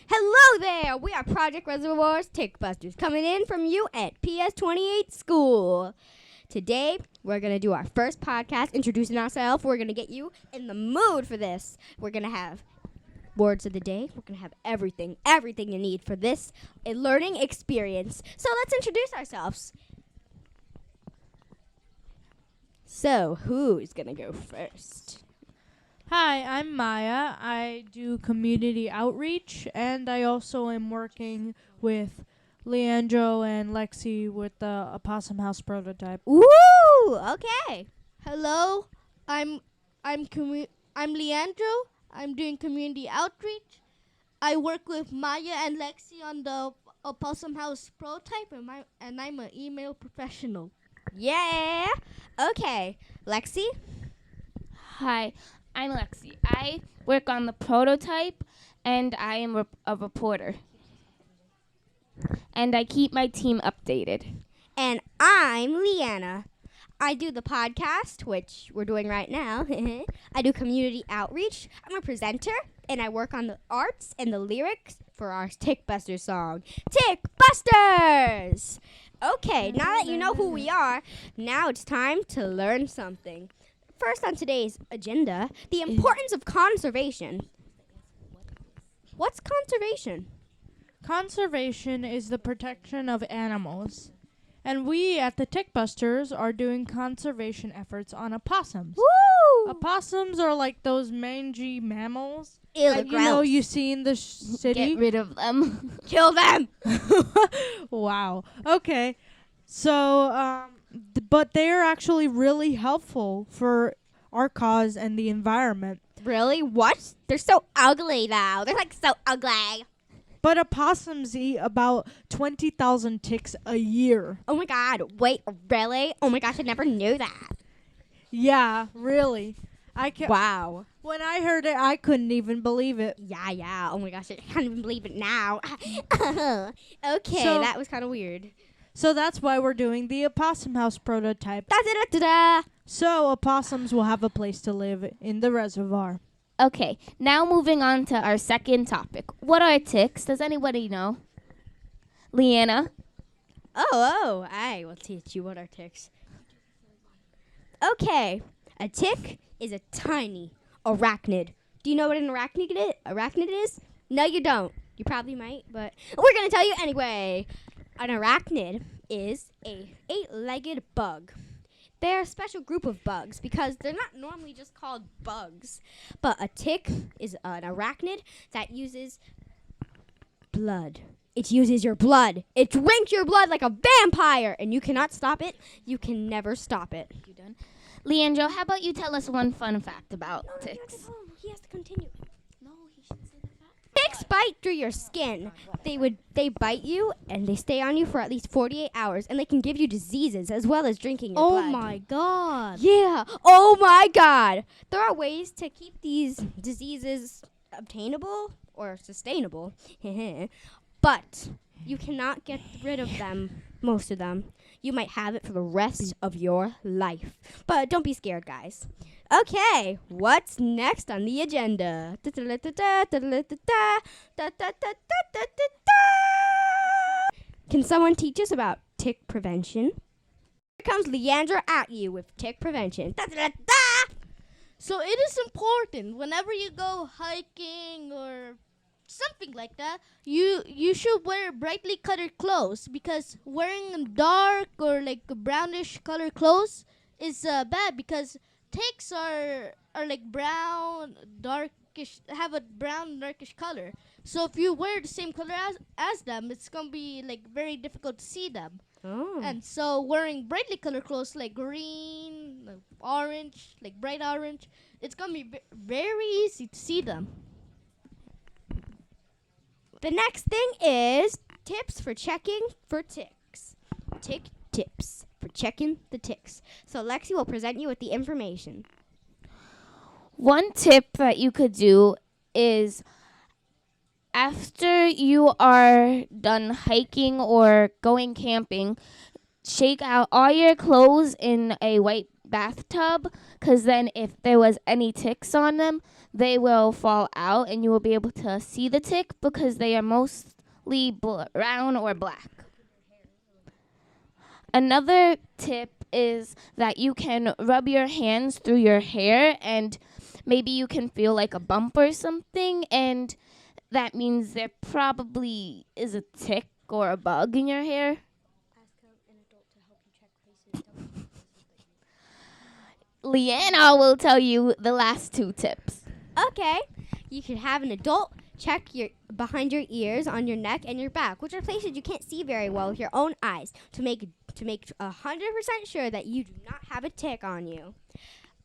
Hello there! We are Project Reservoir's Tick Busters coming in from you at PS28 School. Today, we're going to do our first podcast introducing ourselves. We're going to get you in the mood for this. We're going to have words of the day. We're going to have everything you need for this learning experience. So let's introduce ourselves. So, who's going to go first? Hi, I'm Maya. I do community outreach, and I also am working with Leandro and Lexi with the Opossum House prototype. Woo! Okay. Hello, I'm Leandro. I'm doing community outreach. I work with Maya and Lexi on the Opossum House prototype, and I'm an email professional. Yeah. Okay. Lexi? Hi, I'm Lexi. I work on the prototype, and I am a reporter. And I keep my team updated. And I'm Leanna. I do the podcast, which we're doing right now. I do community outreach. I'm a presenter, and I work on the arts and the lyrics for our Tick Busters song. Tick Busters! Okay, now that you know who we are, now it's time to learn something. First on today's agenda, the importance of conservation. What's conservation? Conservation is the protection of animals. And we at the Tick Busters are doing conservation efforts on opossums. Woo! Opossums are like those mangy mammals Ew, that you see in the city. Get rid of them. Kill them! Wow. Okay. So, but they are actually really helpful for our cause and the environment. Really? What? They're so ugly though. They're like so ugly. But opossums eat about 20,000 ticks a year. Oh my god. Wait, really? Oh my gosh, I never knew that. Yeah, really. Wow. When I heard it, I couldn't even believe it. Yeah. Oh my gosh, I can't even believe it now. Okay, So- that was kind of weird. So that's why we're doing the Opossum House prototype. Da-da-da-da-da. So opossums will have a place to live in the reservoir. Okay, now moving on to our second topic. What are ticks? Does anybody know? Leanna? I will teach you what are ticks. Okay, a tick is a tiny arachnid. Do you know what an arachnid is? No, you don't. You probably might, but we're going to tell you anyway. An arachnid is a 8-legged bug. They're a special group of bugs because they're not normally just called bugs. But a tick is an arachnid that uses blood. It uses your blood. It drinks your blood like a vampire, and you cannot stop it. You can never stop it. You done? Leandro, how about you tell us one fun fact about ticks? He has to continue. No, he should say the fact. Ticks bite through your skin. They bite you and they stay on you for at least 48 hours, and they can give you diseases as well as drinking your blood. Oh my god. Yeah. Oh my god. There are ways to keep these diseases obtainable or sustainable. But you cannot get rid of them, most of them. You might have it for the rest of your life. But don't be scared, guys. Okay, what's next on the agenda? Can someone teach us about tick prevention? Here comes Leandra at you with tick prevention. So it is important whenever you go hiking or something like that, you should wear brightly colored clothes, because wearing dark or like brownish colored clothes is bad, because ticks are like brown, darkish, have a brown darkish color. So if you wear the same color as them, it's gonna be like very difficult to see them. Oh. And so wearing brightly colored clothes like green, like orange, like bright orange, it's gonna be very easy to see them. The next thing is tips for checking for ticks. Tick tips for checking the ticks. So Lexi will present you with the information. One tip that you could do is after you are done hiking or going camping, shake out all your clothes in a white bathtub, because then if there was any ticks on them, they will fall out and you will be able to see the tick because they are mostly brown or black. Another tip is that you can rub your hands through your hair and maybe you can feel like a bump or something, and that means there probably is a tick or a bug in your hair. Leanna will tell you the last 2 tips. Okay, you should have an adult check your behind your ears, on your neck, and your back, which are places you can't see very well with your own eyes, to make 100% sure that you do not have a tick on you.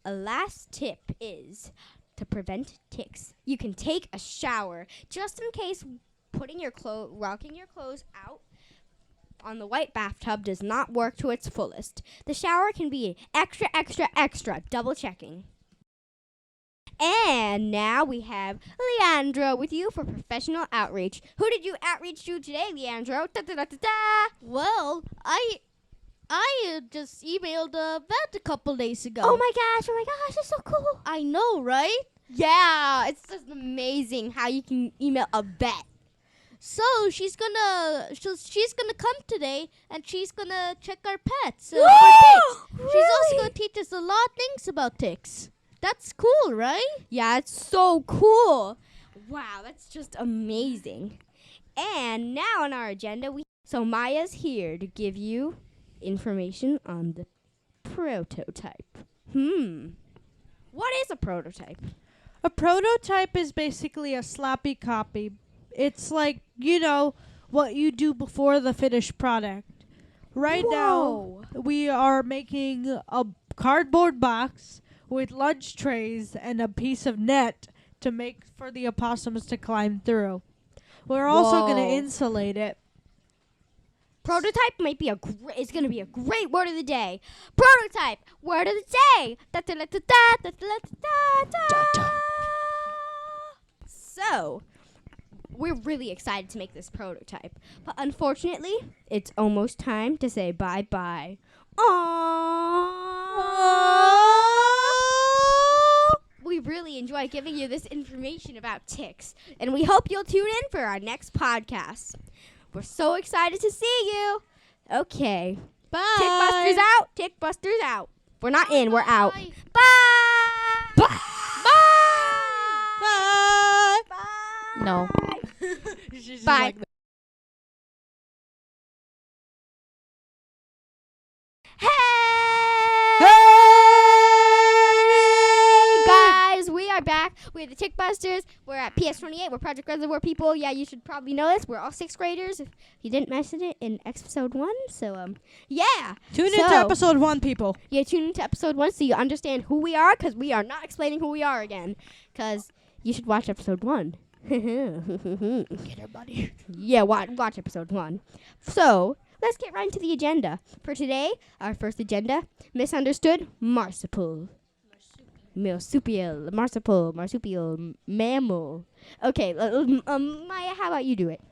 A last tip is to prevent ticks. You can take a shower just in case rocking your clothes out on the white bathtub does not work to its fullest. The shower can be extra double checking. And now we have Leandro with you for professional outreach. Who did you outreach to today, Leandro? Well, I just emailed a vet a couple days ago. Oh my gosh, that's so cool. I know, right? Yeah, it's just amazing how you can email a vet. So she's gonna come today, and she's gonna check our pets for ticks. She's also gonna teach us a lot of things about ticks. That's cool, right? Yeah, it's so cool. Wow, that's just amazing. And now on our agenda, so Maya's here to give you information on the prototype. What is a prototype? A prototype is basically a sloppy copy. It's like, what you do before the finished product. Right now, we are making a cardboard box with lunch trays and a piece of net to make for the opossums to climb through. We're also going to insulate it. Prototype might be it's going to be a great word of the day. Prototype, word of the day. So, we're really excited to make this prototype. But unfortunately, it's almost time to say bye-bye. We really enjoy giving you this information about ticks, and we hope you'll tune in for our next podcast. We're so excited to see you. Okay. Bye. Tickbusters out. Tickbusters out. We're not in. We're out. Bye. Bye. Bye. Bye. No. Bye. Guys, we are back. We're the Tickbusters. We're at PS28. We're Project Reservoir people. Yeah, you should probably know this. We're all 6th graders. If you didn't mention it in episode 1. So, yeah. Tune into episode 1, people. Yeah, tune into episode 1 so you understand who we are, because we are not explaining who we are again. Because you should watch episode 1. Get her, buddy. Yeah, watch episode 1. So, let's get right into the agenda. For today, our first agenda, misunderstood marsupial. Marsupial, mammal. Okay, Maya, how about you do it?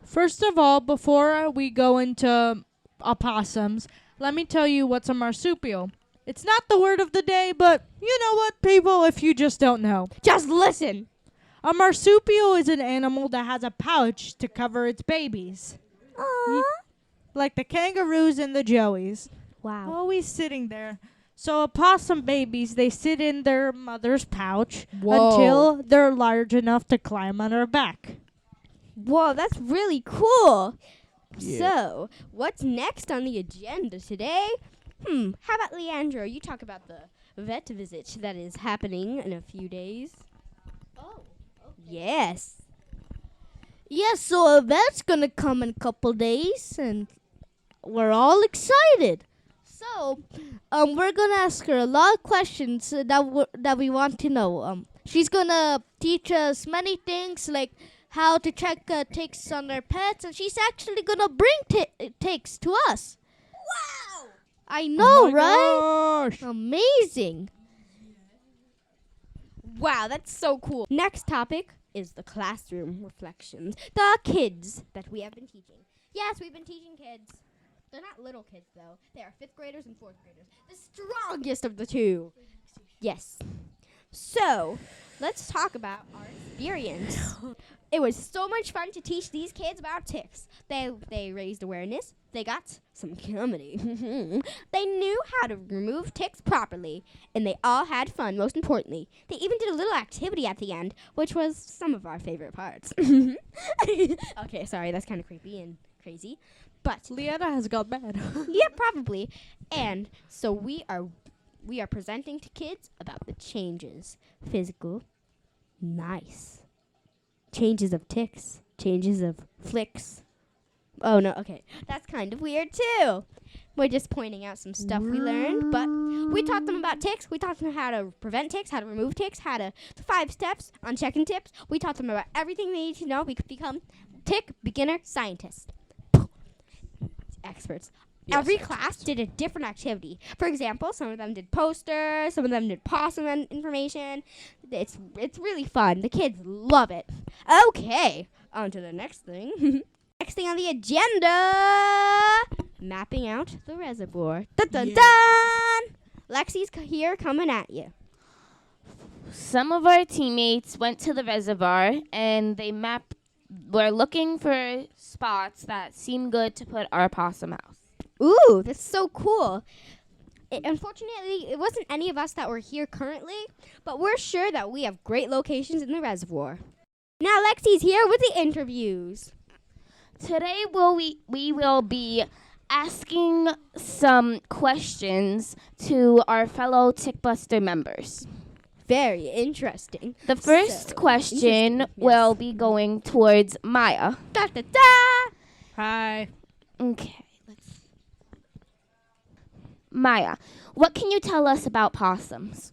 First of all, before we go into opossums, let me tell you what's a marsupial. It's not the word of the day, but you know what, people, if you just don't know. Just listen. A marsupial is an animal that has a pouch to cover its babies. Aww. Like the kangaroos and the joeys. Wow. Always sitting there. So opossum babies, they sit in their mother's pouch Whoa. until they're large enough to climb on her back. Whoa, that's really cool. Yeah. So, what's next on the agenda today? How about Leandro? You talk about the vet visit that is happening in a few days. Oh. Yes. Yes, so a vet's gonna come in a couple days, and we're all excited. So, we're gonna ask her a lot of questions that we want to know. She's gonna teach us many things, like how to check ticks on our pets, and she's actually gonna bring ticks to us. Wow. I know, Oh my right? gosh. Amazing. Wow, that's so cool. Next topic is the classroom reflections. The kids that we have been teaching. Yes, we've been teaching kids. They're not little kids, though. They are 5th graders and 4th graders. The strongest of the two. Yes. So, let's talk about our experience. It was so much fun to teach these kids about ticks. They raised awareness. They got some comedy. They knew how to remove ticks properly, and they all had fun, most importantly. They even did a little activity at the end, which was some of our favorite parts. Okay, sorry, that's kind of creepy and crazy. But Leanna has got mad. yeah, probably. And so we are presenting to kids about the changes. Physical, nice. Changes of ticks, changes of flicks. Oh no, okay. That's kind of weird too. We're just pointing out some stuff we learned, but we taught them about ticks. We taught them how to prevent ticks, how to remove ticks, the 5 steps on checking tips. We taught them about everything they need to know. We could become tick beginner scientists. Experts. Every class did a different activity. For example, some of them did posters, some of them did possum information. It's really fun. The kids love it. Okay, on to the next thing. Next thing on the agenda, mapping out the reservoir. Dun dun dun! Lexi's here coming at you. Some of our teammates went to the reservoir and were looking for spots that seemed good to put our possum house. Ooh, that's so cool. Unfortunately, it wasn't any of us that were here currently, but we're sure that we have great locations in the reservoir. Now Lexi's here with the interviews. Today we will be asking some questions to our fellow Tickbuster members. Very interesting. The first question will be going towards Maya. Da da da! Hi. Okay. Maya, what can you tell us about possums?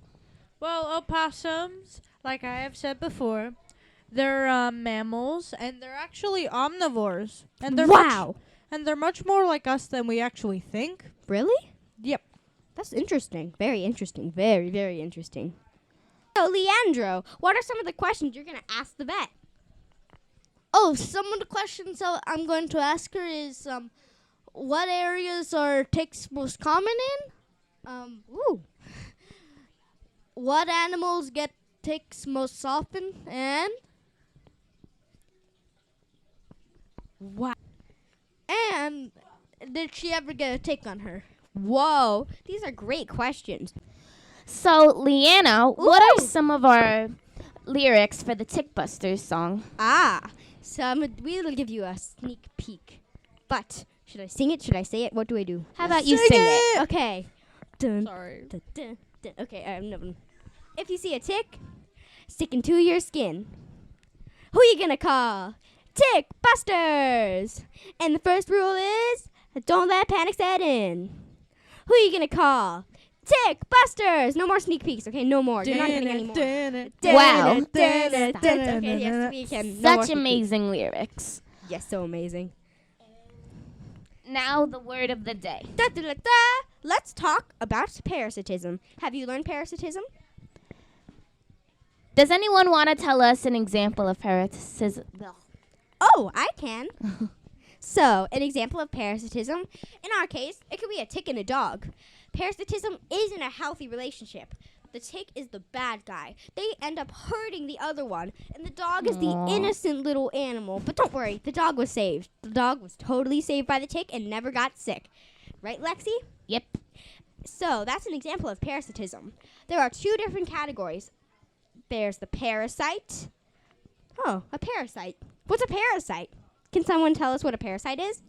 Well, opossums, like I have said before, they're mammals, and they're actually omnivores. And they're they're much more like us than we actually think. Really? Yep. That's interesting. Very interesting. Very, very interesting. So, Leandro, what are some of the questions you're going to ask the vet? Oh, some of the questions I'm going to ask her is, what areas are ticks most common in? What animals get ticks most often? And Wow. and did she ever get a tick on her? Whoa. These are great questions. So, Leanna, what are Ooh. some of our lyrics for the Tickbusters song? We'll give you a sneak peek. But should I sing it? Should I say it? What do I do? How about you sing it? Okay. Dun, Sorry. dun, dun, dun. Okay, no. If you see a tick sticking to your skin, who you gonna call? Tick Busters! And the first rule is, don't let panic set in. Who you gonna call? Tick Busters! No more sneak peeks, okay? No more. You're not getting any more. Wow. Okay, yes, we can. No more Such sneak amazing lyrics. peeks. Yes, so amazing. Now the word of the day. Da, da, da, da. Let's talk about parasitism. Have you learned parasitism? Does anyone want to tell us an example of parasitism? Oh, I can. So, an example of parasitism, in our case, it could be a tick and a dog. Parasitism isn't a healthy relationship. The tick is the bad guy. They end up hurting the other one, and the dog is the innocent little animal. But don't worry, the dog was saved. The dog was totally saved by the tick and never got sick. Right, Lexi? Yep. So, that's an example of parasitism. There are 2 different categories. There's the parasite. Oh, a parasite. What's a parasite? Can someone tell us what a parasite is?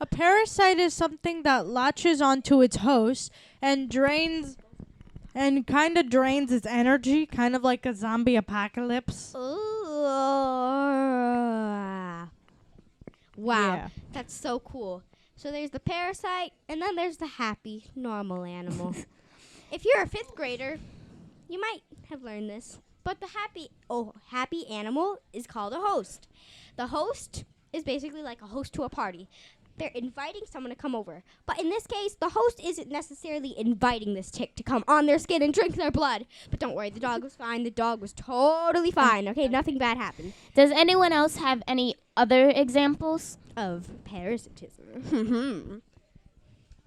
A parasite is something that latches onto its host and kind of drains its energy, kind of like a zombie apocalypse. Ooh. Wow, Yeah. that's so cool. So there's the parasite, and then there's the happy, normal animal. If you're a 5th grader, you might have learned this. But the happy animal is called a host. The host is basically like a host to a party. They're inviting someone to come over. But in this case, the host isn't necessarily inviting this tick to come on their skin and drink their blood. But don't worry, the dog was fine. The dog was totally fine. Okay, nothing bad happened. Does anyone else have any other examples? Of parasitism.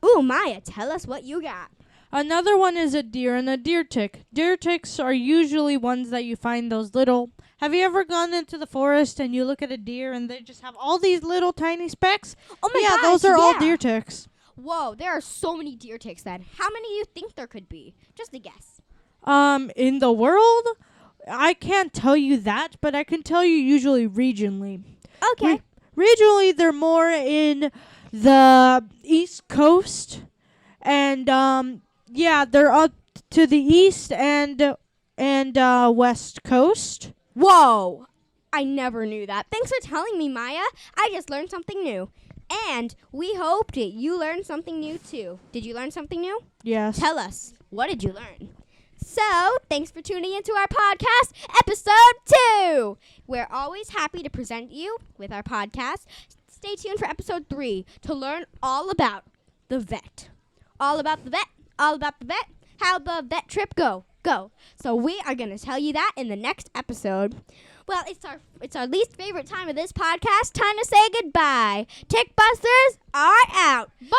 Ooh, Maya, tell us what you got. Another one is a deer and a deer tick. Deer ticks are usually ones that you find those little. Have you ever gone into the forest and you look at a deer and they just have all these little tiny specks? Oh my yeah, gosh, those are all yeah. deer ticks. Whoa, there are so many deer ticks then. How many do you think there could be? Just a guess. In the world, I can't tell you that, but I can tell you usually regionally. Okay. Regionally, they're more in the East Coast, and yeah, they're up to the east and West Coast. Whoa! I never knew that. Thanks for telling me, Maya. I just learned something new. And we hope that you learned something new too. Did you learn something new? Yes. Tell us, what did you learn? So, thanks for tuning into our podcast, episode 2. We're always happy to present you with our podcast. Stay tuned for episode 3 to learn all about the vet. All about the vet. All about the vet. How the vet trip go. So we are going to tell you that in the next episode. Well, it's our least favorite time of this podcast. Time to say goodbye. Tick Busters are out. Bye.